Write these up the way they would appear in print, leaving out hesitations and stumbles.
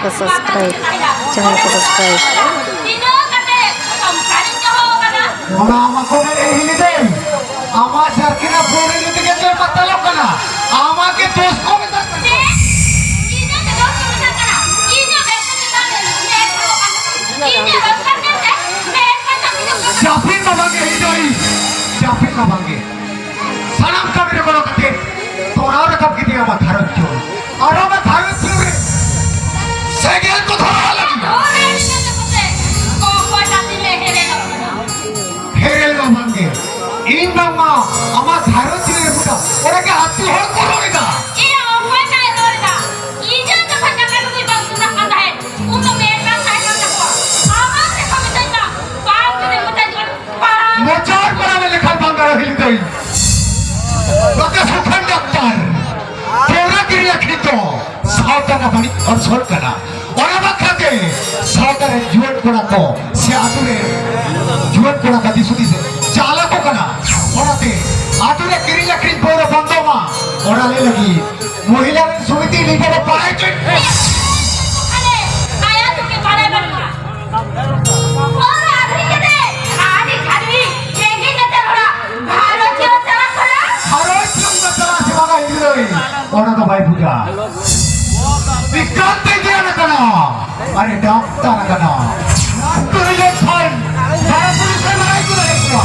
को subscribe channel को subscribe আমাকে হিলি দেন আমার সার্কিনা ফোনে যদি গেছে পাতা লোক না আমাকে দোষ কমে জাফিন বাবাকে হিলি জাফিন বাবাকে সালাম কাবিরে বলো কাতে তোরাও রকম কি দিয়ে আমার ধারণ চল আর আমার ধারণ চল সেগেল কথা লাগি হেরেল বাবাকে ইন বাবা আমার ধারণ ছিল পুটা ওরাকে হাতি হল করো না मोचार पर आवे लेखा बंगार हिल गई लोके सुखन डॉक्टर तेरा गिरिया खितो सावता का बड़ी और सोल करा और अब खाते सावता रे जुएट कोड़ा को से आतुरे जुएट कोड़ा का दिसुदी से चाला को कना औरते आतुरे गिरिया खित बोरा बंदो मा औरा ले लगी महिला समिति लीडर पाए चुन अरे आया तू के बारे बनवा और आखिरी के दे आदि घरवी यही के तेरा भारत के चला खड़ा भारत के चला से बागा हिल गई औरा तो भाई पूजा विकास दे ना कना अरे डॉक्टर कना तुझे फल सारा पुलिस से लड़ाई को रहेगा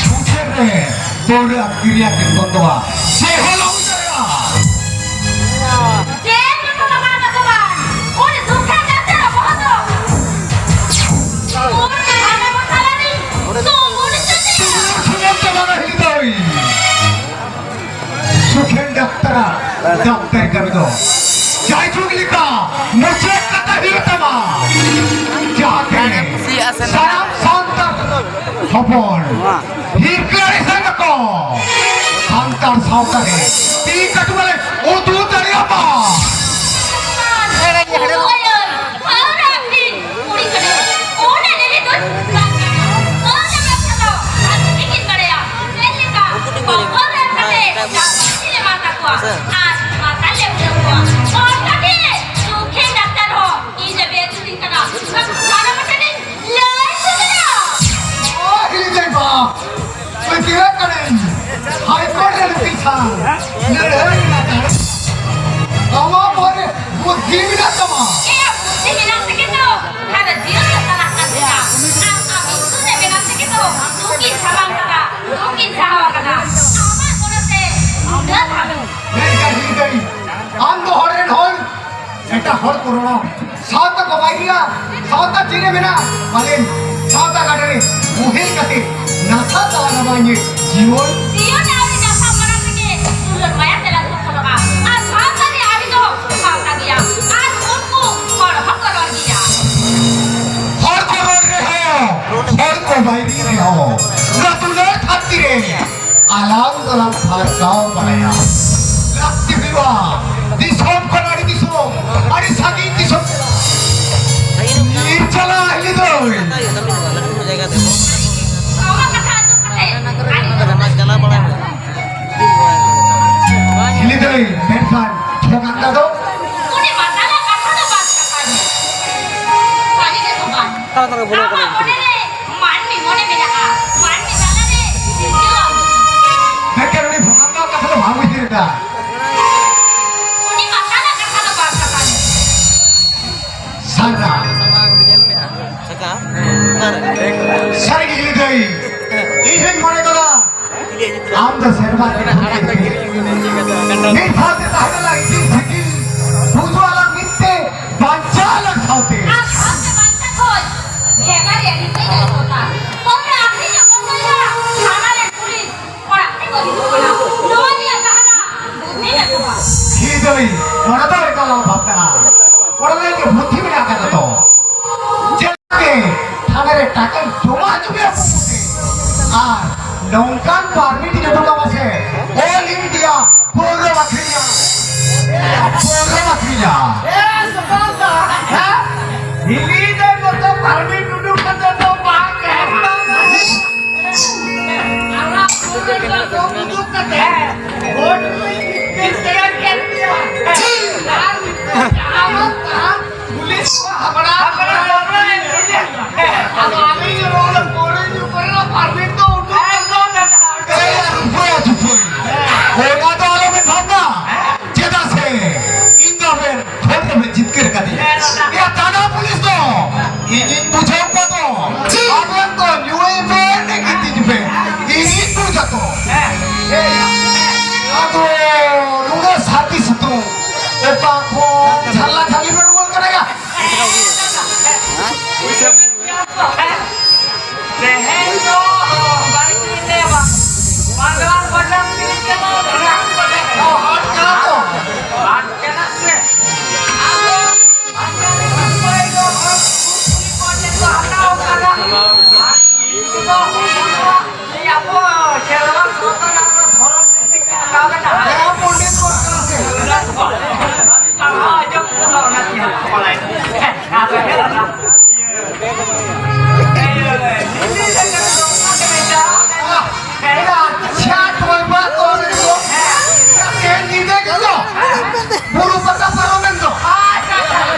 पूछे रे तोड़ क्रिया के बंदवा से होलो उजरा जे तो लगा ना सवाल और सुखे जाते ना बहुत और खाना मसाला नहीं तो मुड़ी चलते सुने तो बागा हिल गई सुखेन डॉक्टर कर दो जाय चुगली का मुझे कता हिलतमा जाके साराम शांतर खबर हिरकले संगको शांतर सावकारे ती कटुले ओ तू दरिया पा और अपनी मुड़ी करे ओने ले तो और जब रखा आज लेकिन करेया ले का और रखते जाने माता को आज माता ले हुआ और कभी सुखे डॉक्टर हो ये जब ये दिन करा सारा मटने ले सुनिया ओ हिल जाय बा मैं क्या करें हाई कोर्ट रे पीछा लड़ाई ना कर आवा मोरे बुद्धि भी ना तमा ये बुद्धि बिना सके तो हर दिल का सलाह करता आप सुने बिना सके तो तू की सलाम करा तू की सहावा करा आमा कोने से उड़ा भागो मेरी हिल गई आंदो हरेन हल এটা হল করোনা সাউতা কবাইয়া সাউতা চিনে বিনা বলেন সাউতা কাটরে মুহের কাতে নাসা তালা নামাইয়ে জীবন दियो ना अभी जैसा मरा सके तुझे माया तेरा तो खोलगा आज साथ में अभी तो साथ गया आज उनको और हक कर दिया हर करोड़ रे हो हर कबाइरी रे हो रतुले खातिर आलाम गलाम फारकाव बनाया रक्ति विवाह दिसोम कोनाडी दिसोम अरे सागी दिसोम निर्जला हिली दोय कामा कथा तो कथे हिली दोय मेरफान ठोकान दो उन्हें मसाला कथा तो बात करता है साली के समान तारा बोलो मान में लगा मान में डाला रे मैं करोड़ी ठोकान दो कथा तो भाग में दा उन्हें मसाला कथा तो बात करता है सारा सारी हिली दोय इधर मरे गला आम तो सरवा नहीं खाते ताहले लगी थी पूजो वाला मिट्टे बांचा लगाते आज हम से बनता खोज भेगा रे नहीं गई होता और आखिरी जब बोला हमारे पुलिस और अपने को दिखाना लो दिया कहा नहीं लगवा ही दोई mana तो एक लाभ भापना पढ़ने के बुद्धि में आकर तो जेके थाने रे टाका जमा चुके आ नौकान पार्टी जो तो बसे ऑल इंडिया पूरा मखरिया ए सपाता है हिली दे तो पार्टी टुडू करते तो बाग है आला पूरे का तो टुडू करते हैं वोट किस तरह के buru patah parlemen tuh.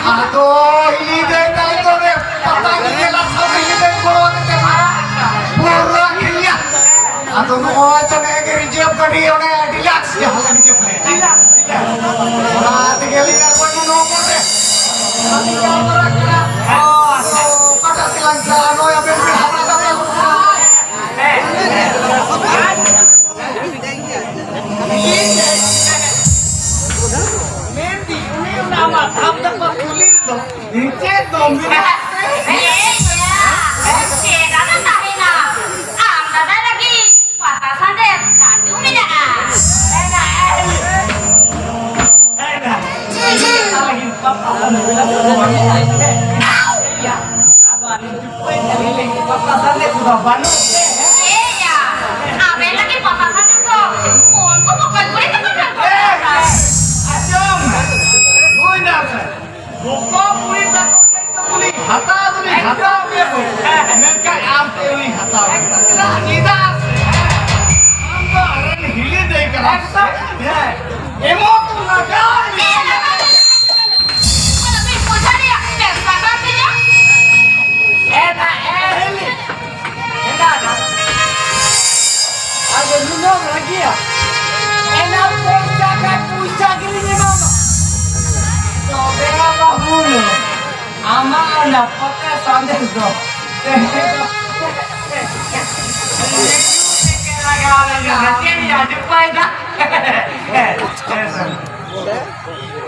Aduh, ini deh itu deh. Patah ini langsung ini deh buru buru akhirnya. Aduh, nu aja nih kerja kadi orang dilak sih hal ini cepet. Nah, tinggal lihat gua nomor deh. Oh, kata silang jalan yang beri apa kata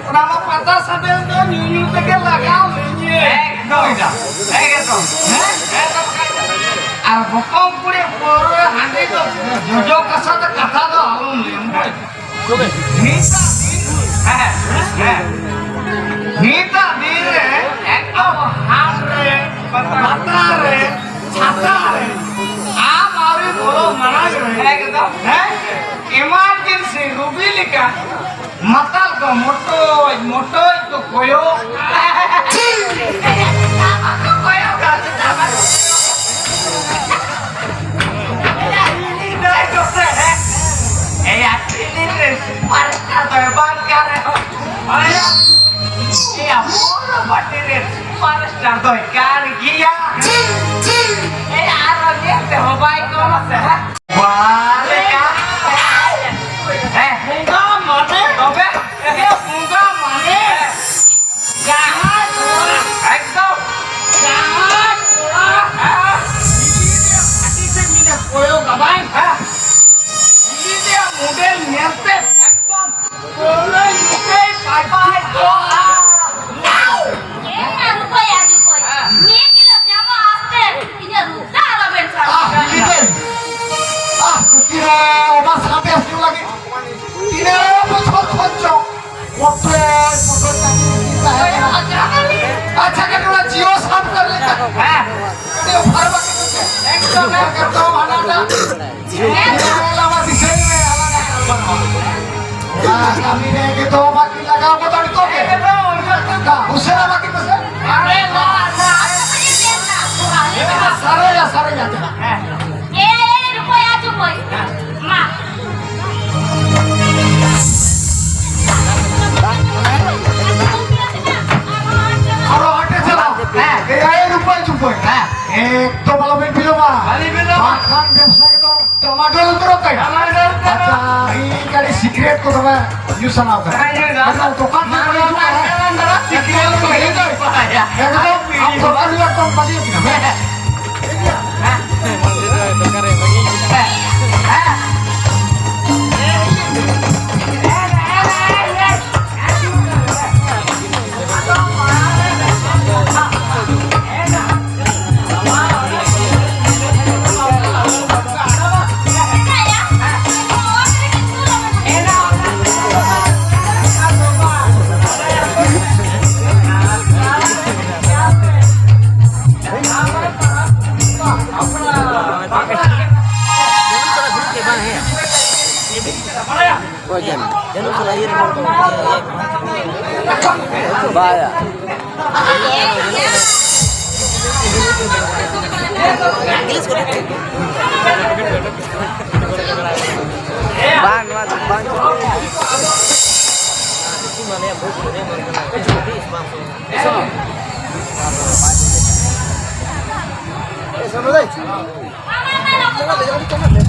Kenapa patah sampai tuh nyunyuk tekan lagam ini? Arbokong puri puru handi tuh jojo kasar kata tuh alun limbo. Nita dire, ekdom hamre, batare, chatare, amari bolo manaj re, ekdom, emergency rubilika, matal ko moto ko koyo, koyo kasi tama. Ini dai dokter, ini deh, parkar tuh bangkar, ayah. Iya, murah batirin. Panas jatuh ikan gila. Arahnya teh baik kalau seh. Balik ya. Bunga mana? Oke. Bunga mana? Jangan pulang. Ekdom. Jangan pulang. Ini dia hati saya minyak koyo kabain. Ini dia model nyetet. Ekdom. Boleh nyukai bye-bye. Kira obat sampai hasil lagi. Ini apa cocok? Waktu kita aja kan udah jiwa sampai lagi. Ini apa itu? Ekdom mana ada? Lama di sini nah, kami ini gitu makin lagi apa tadi kok? Usah makin besar. Saraya aja. Kalau ada jalan, rupa cukup. Itu malam ini makan biasa kita tomato terus kan? Acha, ini kali secret kok sama Yusan apa? Karena tokan mana secret kok ini? Ya kita tokan lihat tokan balik kita. Jangan terakhir bahaya. Bang. mana yang buku ini mana habis langsung. Sama deh. Jangan deh.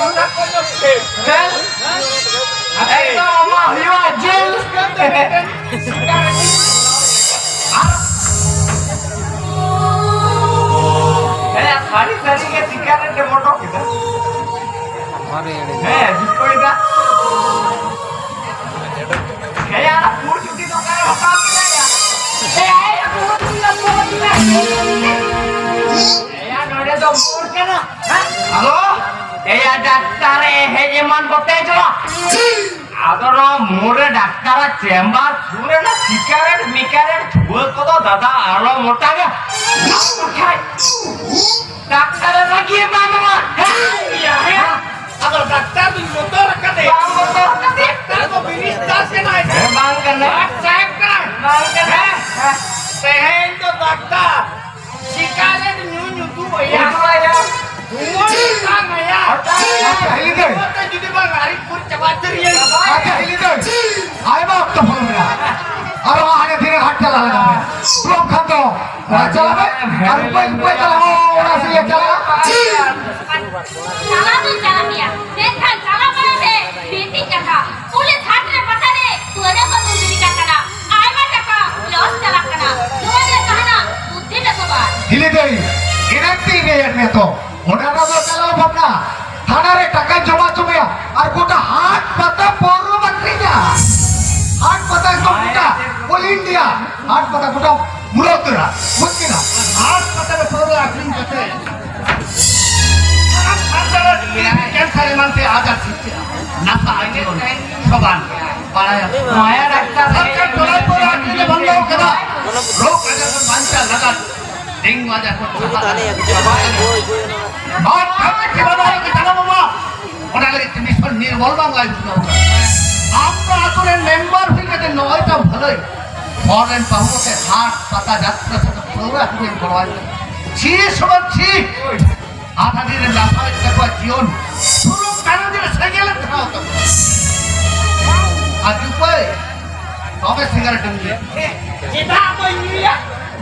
Hello doctor হেজমান করতে আদর মোরে doctor chamber শুনে না cigarette মিকারেট ধুয়ে কত দাদা আরো মোটা গে ডাক্তারের লাগিয়ে বাবা अगर डॉक्टर भी मोटर रखा दे डॉक्टर को बिरिस्ता से ना है बांग करना साहब का बांग करना पहन तो डॉक्टर शिकायत न्यू न्यू तू भैया धुआं का गया হৃদয় तो जुदी बंगारी पूरी चबाते रही है আচ্ছা হৃদয় আয় বাপ তো ফোন মেরা আর আগে ধীরে হাট চালা লাগা লোক খাতো চালাবে আর কই চালাবো ওরা সে চালা চালা তো চালা মিয়া দেখেন চালা পড়ে বেটি টাকা পুলিশ হাতরে পটারে তোরে কত দিবি টাকা না আইবা টাকা লস চালা কানা তোমাদের কানা বুদ্ধি দেখবা হৃদয় এনাতেই নেই এর তো ওনারা তো চালাও ভাবনা থানারে টাকা জমা জমে আর গোটা হাট পাতা পৌর বাকরিয়া হাট পাতা একদম গোটা অল ইন্ডিয়া হাট পাতা গোটা মুরতরা বুঝছি না हाथ पता है प्रोग्राम आखिरी करते हैं कैंसर मानते आजा सीखते नशा आने को सबान पढ़ाया माया डाक्तार सरकार चलाई पर आखिरी बंद हो करा लोग अगर को मानता लगा डेंग वाजा को बात करके के बना के चला मामा ওনা লাগে তুমি সব নির্মল বাংলায় শুনাও আমরা আসলে মেম্বার হয়ে গেছে নয়টা ভালোই ফরেন পাহুতে হাট পাতা যাত্রা সাথে পুরো হুইন করওয়াই ছি সব ছি আধা দিনে লাফা দেখো জীবন পুরো কারো দিনে সাইকেলে খাও তো আজ উপায় তবে সিগারেট নিয়ে এটা তো নিয়া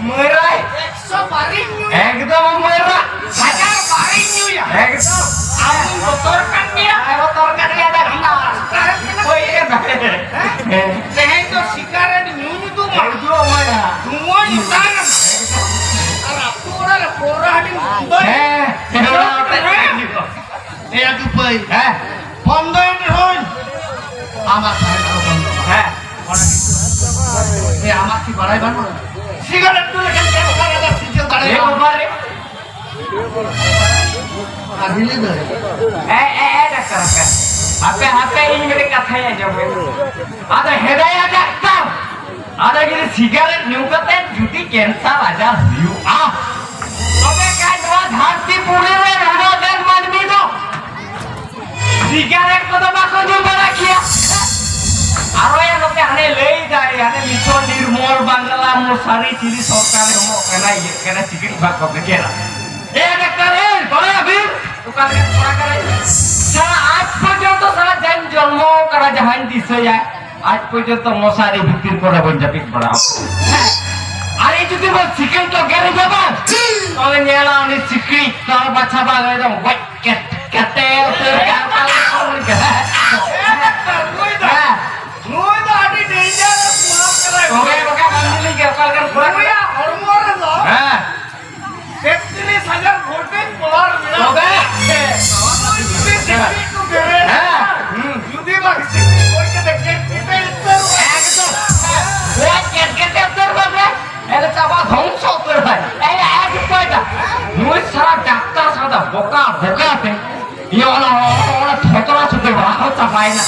ময়রাই 112 নিয়া একদম ময়রা 1012 নিয়া একদম আমি মোটর কাটিয়া আরো তরকারি আদা ঘন্টা ওই এ তেহেন তো সিগারেট নিউ নিউ তো একদম ময়রা ধুঁয়া নিতান আর আপুরা পোরা হাটি হ্যাঁ এই আজ উপায় হ্যাঁ বন্ধ হই আমার সাহেব আরো বন্ধ হ্যাঁ এই আমার কি বাড়াই বানো সিগারেট তুলে কেন ক্যান্সার আদা সিজল দাঁড়াই এই বাবারে আর হিলে ধরে ডাক্তার আপে হাতে এই মেরে কথাই যাবে আদা হেদায়া ডাক্তার আদা গিয়ে সিগারেট নিউকাতে জুটি ক্যান্সার আজার হইও তবে কাজবা ধারতি পুরে রে রোগান মানবি তো সিগারেট কত বাকো জমা রাখিয়া আরো এ লোকে হানে লই যায় হানে মিশন নির্মল বাংলা মশারি চিলি সরকারের মো কেনা ইয়ে কেনা সিগারেট বাক করতে কেনা এ ডাক্তার এ বড় আবির দোকান কে পড়া করে সারা আজ পর্যন্ত সারা জান জন্ম করা জাহান দিছে যায় আজ পর্যন্ত মশারি বিক্রি করে বঞ্জাপিক পড়া আর এই যদি বল চিকেন তো গেরে যাব তাহলে নেলা অনি চিকরি তার বাচ্চা বাগ একদম হোয়াইট ক্যাট ক্যাটে তোর গাল হ্যাঁ মুই তো হাটি ডেঞ্জারাস মাফ করে ওকে ওকে বান্দিলি কে কাল কাল পুরা ওয়া হরমোন লো হ্যাঁ 33000 ভোল্টেজ পাওয়ার মিলা ওকে হ্যাঁ যদি বাকি কইতে দেখে এটা একদম ওই ক্যাটকেটে তোর বাবা এর চাবা ধ্বংস করে ভাই এই এক পয়সা মুই সারা ডাক্তার সাদা বোকা বোকাতে ইয়ে ওলা থতরা সুতে বাহ চাপাই না